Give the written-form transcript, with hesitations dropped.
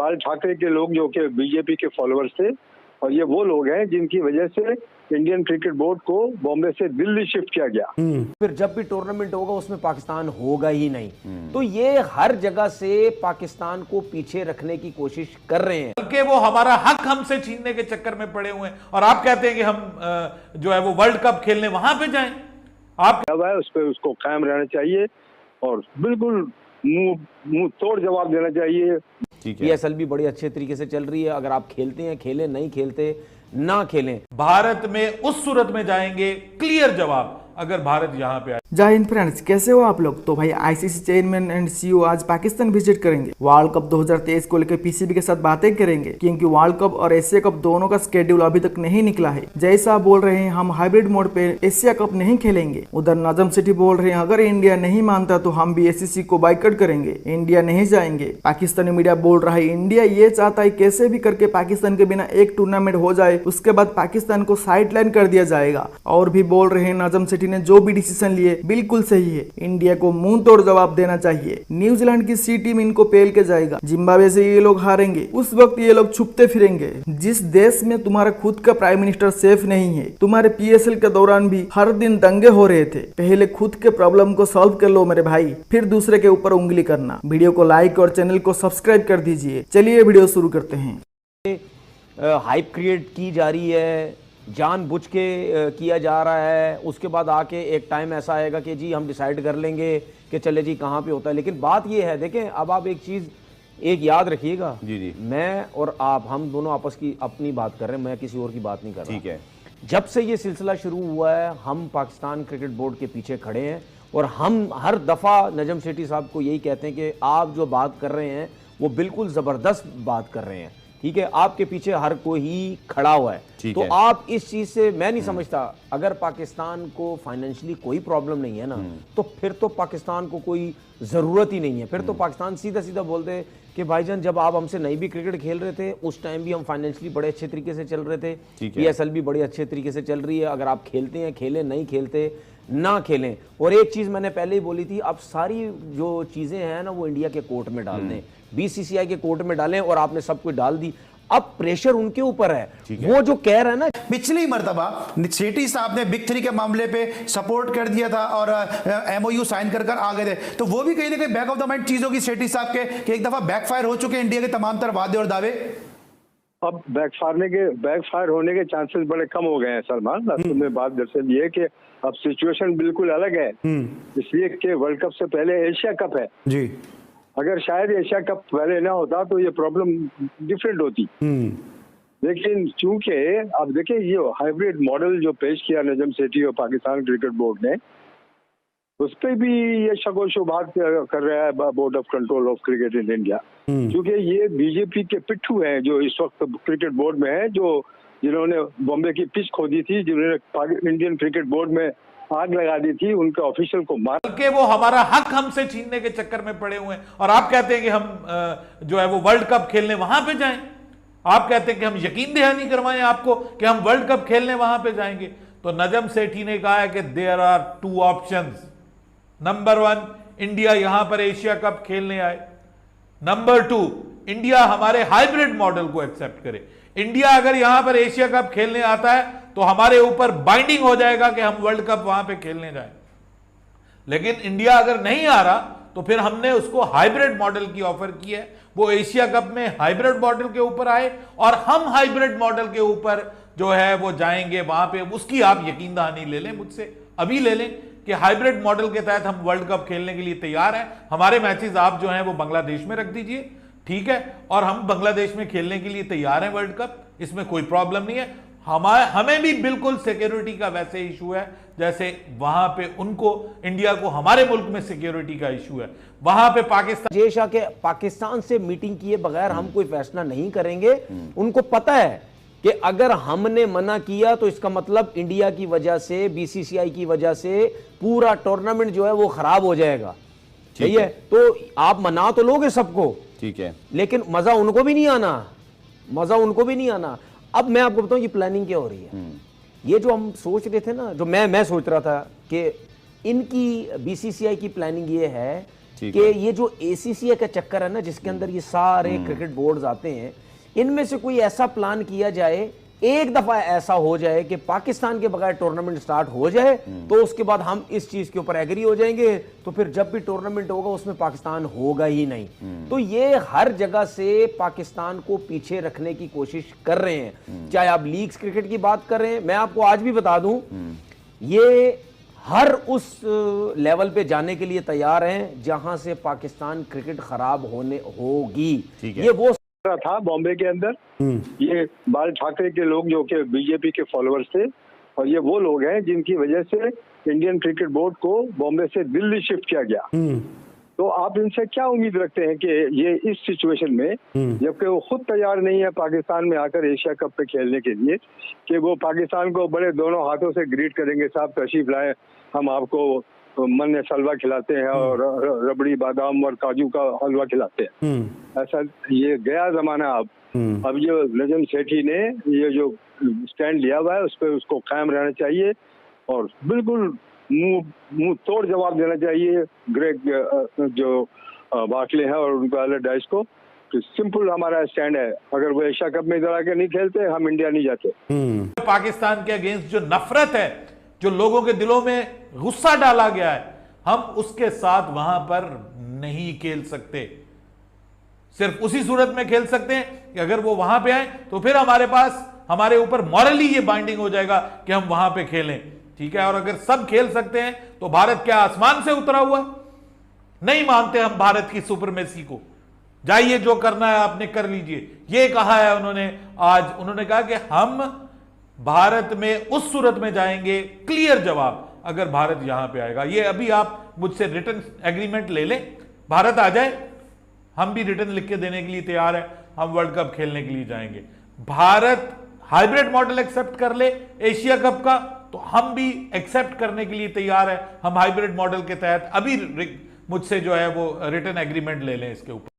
बाल ठाकरे के लोग जो कि बीजेपी के फॉलोअर्स थे, और ये वो लोग हैं जिनकी वजह से इंडियन क्रिकेट बोर्ड को बॉम्बे से दिल्ली शिफ्ट किया गया। फिर जब भी टूर्नामेंट होगा उसमें पाकिस्तान होगा ही नहीं। तो ये हर जगह से पाकिस्तान को पीछे रखने की कोशिश कर रहे हैं, बल्कि वो हमारा हक हमसे छीनने के चक्कर में पड़े हुए हैं। और आप कहते हैं कि हम जो है वो वर्ल्ड कप खेलने वहां पे जाएं। आप उस पर उसको कायम रहना चाहिए और बिल्कुल मुंह तोड़ जवाब देना चाहिए। PSL भी बड़े अच्छे तरीके से चल रही है, अगर आप खेलते हैं खेलें, नहीं खेलते ना खेलें। भारत में उस सूरत में जाएंगे, क्लियर जवाब, अगर भारत यहां पे आए। जय हिंद फ्रेंड्स, कैसे हो आप लोग। तो भाई ICC चेयरमैन एंड CEO आज पाकिस्तान विजिट करेंगे। वर्ल्ड कप 2023 को लेकर PCB के साथ बातें करेंगे, क्योंकि वर्ल्ड कप और एशिया कप दोनों का स्केड्यूल अभी तक नहीं निकला है। जैसा बोल रहे हैं हम हाइब्रिड मोड पे एशिया कप नहीं खेलेंगे। उधर नजम सेठी बोल रहे हैं अगर इंडिया नहीं मानता तो हम भी ACC को बाइकआउट करेंगे, इंडिया नहीं जाएंगे। पाकिस्तानी मीडिया बोल रहा है इंडिया ये चाहता है कैसे भी करके पाकिस्तान के बिना एक टूर्नामेंट हो जाए, उसके बाद पाकिस्तान को साइडलाइन कर दिया जाएगा। और भी बोल रहे हैं नजम सेठी ने जो भी डिसीजन लिए बिल्कुल सही है, इंडिया को मुंह तोड़ जवाब देना चाहिए। न्यूजीलैंड की C टीम इनको पेल के जाएगा। जिम्बाब्वे से ये लोग हारेंगे, उस वक्त ये लोग छुपते फिरेंगे। जिस देश में तुम्हारा खुद का प्राइम मिनिस्टर सेफ नहीं है, तुम्हारे PSL के दौरान भी हर दिन दंगे हो रहे थे। पहले खुद के प्रॉब्लम को सॉल्व कर लो मेरे भाई, फिर दूसरे के ऊपर उंगली करना। वीडियो को लाइक और चैनल को सब्सक्राइब कर दीजिए। चलिए वीडियो शुरू करते हैं। हाइप क्रिएट की जा रही है, जानबूझ के किया जा रहा है। उसके बाद आके एक टाइम ऐसा आएगा कि जी हम डिसाइड कर लेंगे कि चले जी कहाँ पे होता है। लेकिन बात ये है, देखें अब आप एक चीज़ एक याद रखिएगा, जी मैं और आप हम दोनों आपस की अपनी बात कर रहे हैं, मैं किसी और की बात नहीं कर रहा। ठीक है, जब से ये सिलसिला शुरू हुआ है हम पाकिस्तान क्रिकेट बोर्ड के पीछे खड़े हैं और हम हर दफ़ा नजम सेठी साहब को यही कहते हैं कि आप जो बात कर रहे हैं वो बिल्कुल ज़बरदस्त बात कर रहे हैं। ठीक है, आपके पीछे हर कोई ही खड़ा हुआ है। तो आप इस चीज से, मैं नहीं समझता, अगर पाकिस्तान को फाइनेंशियली कोई प्रॉब्लम नहीं है ना, तो फिर तो पाकिस्तान को कोई जरूरत ही नहीं है। फिर तो पाकिस्तान सीधा सीधा बोलते कि भाईजान जब आप हमसे नहीं भी क्रिकेट खेल रहे थे उस टाइम भी हम फाइनेंशियली बड़े अच्छे तरीके से चल रहे थे, PSL भी बड़े अच्छे तरीके से चल रही है, अगर आप खेलते हैं खेलें, नहीं खेलते ना खेलें। और एक चीज मैंने पहले ही बोली थी, अब सारी जो चीजें हैं ना वो इंडिया के कोर्ट में डाल दें, BCCI के कोर्ट में डालें, और आपने सब कुछ डाल दी। अब प्रेशर उनके ऊपर है। वो जो कह रहे हैं ना, पिछली मर्तबा सेठी साहब ने बिग 3 के मामले पे सपोर्ट कर दिया था और MOU साइन कर आ गए थे, तो वो भी कहीं ना कहीं बैक ऑफ द माइंड चीजों की सेठी साहब के कि एक दफा बैकफायर हो चुके हैं इंडिया के तमाम तरह वादे और दावे। अब बैकफायर होने के चांसेस बड़े कम हो गए हैं सलमान। असल में बात दरअसल ये है कि अब सिचुएशन बिल्कुल अलग है, इसलिए कि वर्ल्ड कप से पहले एशिया कप है जी। अगर शायद एशिया कप पहले ना होता तो ये प्रॉब्लम डिफरेंट होती। लेकिन चूंकि अब देखिए ये हाइब्रिड मॉडल जो पेश किया नजम सेठी और पाकिस्तान क्रिकेट बोर्ड ने, उस पर भी ये शको शुबात कर रहा है board of control of cricket in India, क्योंकि ये बीजेपी के पिट्ठू हैं जो इस वक्त क्रिकेट बोर्ड में है, जो जिन्होंने बॉम्बे की पिच खोदी थी, जिन्होंने इंडियन क्रिकेट बोर्ड में आग लगा दी थी, उनके ऑफिशियल को मार के वो हमारा हक हमसे छीनने के चक्कर में पड़े हुए हैं। और आप कहते हैं कि हम जो है वो वर्ल्ड कप खेलने वहां पे जाएं। आप कहते हैं कि हम यकीन दहानी करवाएं आपको कि हम वर्ल्ड कप खेलने वहां पे जाएंगे। तो नजम सेठी ने कहा है कि there are 2 options. Number 1, India यहां पर एशिया कप खेलने आए। नंबर 2, इंडिया हमारे हाइब्रिड मॉडल को एक्सेप्ट करे। इंडिया अगर यहां पर एशिया कप खेलने आता है तो हमारे ऊपर बाइंडिंग हो जाएगा कि हम वर्ल्ड कप वहां पे खेलने जाएं। लेकिन इंडिया अगर नहीं आ रहा तो फिर हमने उसको हाइब्रिड मॉडल की ऑफर की है, वो एशिया कप में हाइब्रिड मॉडल के ऊपर आए और हम हाइब्रिड मॉडल के ऊपर जो है वो जाएंगे वहां पे। उसकी आप यकीन दहानी ले लें मुझसे, अभी ले लें कि हाइब्रिड मॉडल के तहत हम वर्ल्ड कप खेलने के लिए तैयार हैं। हमारे मैचेस आप जो हैं वो बांग्लादेश में रख दीजिए, ठीक है, और हम बांग्लादेश में खेलने के लिए तैयार हैं वर्ल्ड कप, इसमें कोई प्रॉब्लम नहीं है। हमें भी बिल्कुल सिक्योरिटी का वैसे इशू है जैसे वहां पे उनको, इंडिया को हमारे मुल्क में सिक्योरिटी का इशू है। वहां पे पाकिस्तान जेश आके पाकिस्तान से मीटिंग किए बगैर हम कोई फैसला नहीं करेंगे। उनको पता है कि अगर हमने मना किया तो इसका मतलब इंडिया की वजह से, BCCI की वजह से पूरा टूर्नामेंट जो है वो खराब हो जाएगा। सही है, तो आप मना तो लोगे सबको, ठीक है, लेकिन मजा उनको भी नहीं आना, मजा उनको भी नहीं आना। अब मैं आपको बताऊं ये प्लानिंग क्या हो रही है। ये जो हम सोच रहे थे ना, जो मैं सोच रहा था कि इनकी BCCI की प्लानिंग ये है कि ये जो ACCA का चक्कर है ना, जिसके अंदर ये सारे क्रिकेट बोर्ड्स आते हैं, इनमें से कोई ऐसा प्लान किया जाए, एक दफा ऐसा हो जाए कि पाकिस्तान के बगैर टूर्नामेंट स्टार्ट हो जाए, तो उसके बाद हम इस चीज के ऊपर एग्री हो जाएंगे, तो फिर जब भी टूर्नामेंट होगा उसमें पाकिस्तान होगा ही नहीं। तो ये हर जगह से पाकिस्तान को पीछे रखने की कोशिश कर रहे हैं। चाहे आप लीग्स क्रिकेट की बात कर रहे हैं, मैं आपको आज भी बता दूं, ये हर उस लेवल पे जाने के लिए तैयार हैं जहां से पाकिस्तान क्रिकेट खराब होने होगी। ये वो था बॉम्बे के अंदर, ये बाल ठाकरे के लोग जो कि बीजेपी के फॉलोअर्स थे, और ये वो लोग हैं जिनकी वजह से इंडियन क्रिकेट बोर्ड को बॉम्बे से दिल्ली शिफ्ट किया गया। तो आप इनसे क्या उम्मीद रखते हैं कि ये इस सिचुएशन में, जबकि वो खुद तैयार नहीं है पाकिस्तान में आकर एशिया कप पे खेलने के लिए, कि वो पाकिस्तान को बड़े दोनों हाथों से ग्रीट करेंगे, साहब तशरीफ लाए, हम आपको मन सलवा खिलाते हैं और रबड़ी बादाम और काजू का हलवा खिलाते हैं। ऐसा ये गया जमाना। अब जो नजम सेठी ने ये जो स्टैंड लिया हुआ है उस पर उसको कायम रहना चाहिए और बिल्कुल मुंह तोड़ जवाब देना चाहिए ग्रेग जो बाटले हैं और उनके अलेडाइस को। तो सिंपल हमारा स्टैंड है, अगर वो एशिया कप में इधर आके नहीं खेलते हम इंडिया नहीं जाते। पाकिस्तान के अगेंस्ट जो नफरत है, जो लोगों के दिलों में गुस्सा डाला गया है, हम उसके साथ वहां पर नहीं खेल सकते। सिर्फ उसी सूरत में खेल सकते हैं कि अगर वो वहां पे आए तो फिर हमारे पास, हमारे ऊपर मॉरली ये बाइंडिंग हो जाएगा कि हम वहां पे खेलें, ठीक है। और अगर सब खेल सकते हैं तो भारत क्या आसमान से उतरा हुआ? नहीं मानते हम भारत की सुपरमेसी को। जाइए, जो करना है आपने कर लीजिए, ये कहा है उन्होंने। आज उन्होंने कहा कि हम भारत में उस सूरत में जाएंगे, क्लियर जवाब, अगर भारत यहां पे आएगा। ये अभी आप मुझसे रिटर्न एग्रीमेंट ले लें, भारत आ जाए, हम भी रिटर्न लिख के देने के लिए तैयार है, हम वर्ल्ड कप खेलने के लिए जाएंगे। भारत हाइब्रिड मॉडल एक्सेप्ट कर ले एशिया कप का, तो हम भी एक्सेप्ट करने के लिए तैयार है। हम हाइब्रिड मॉडल के तहत अभी मुझसे जो है वो रिटर्न एग्रीमेंट ले लें इसके ऊपर।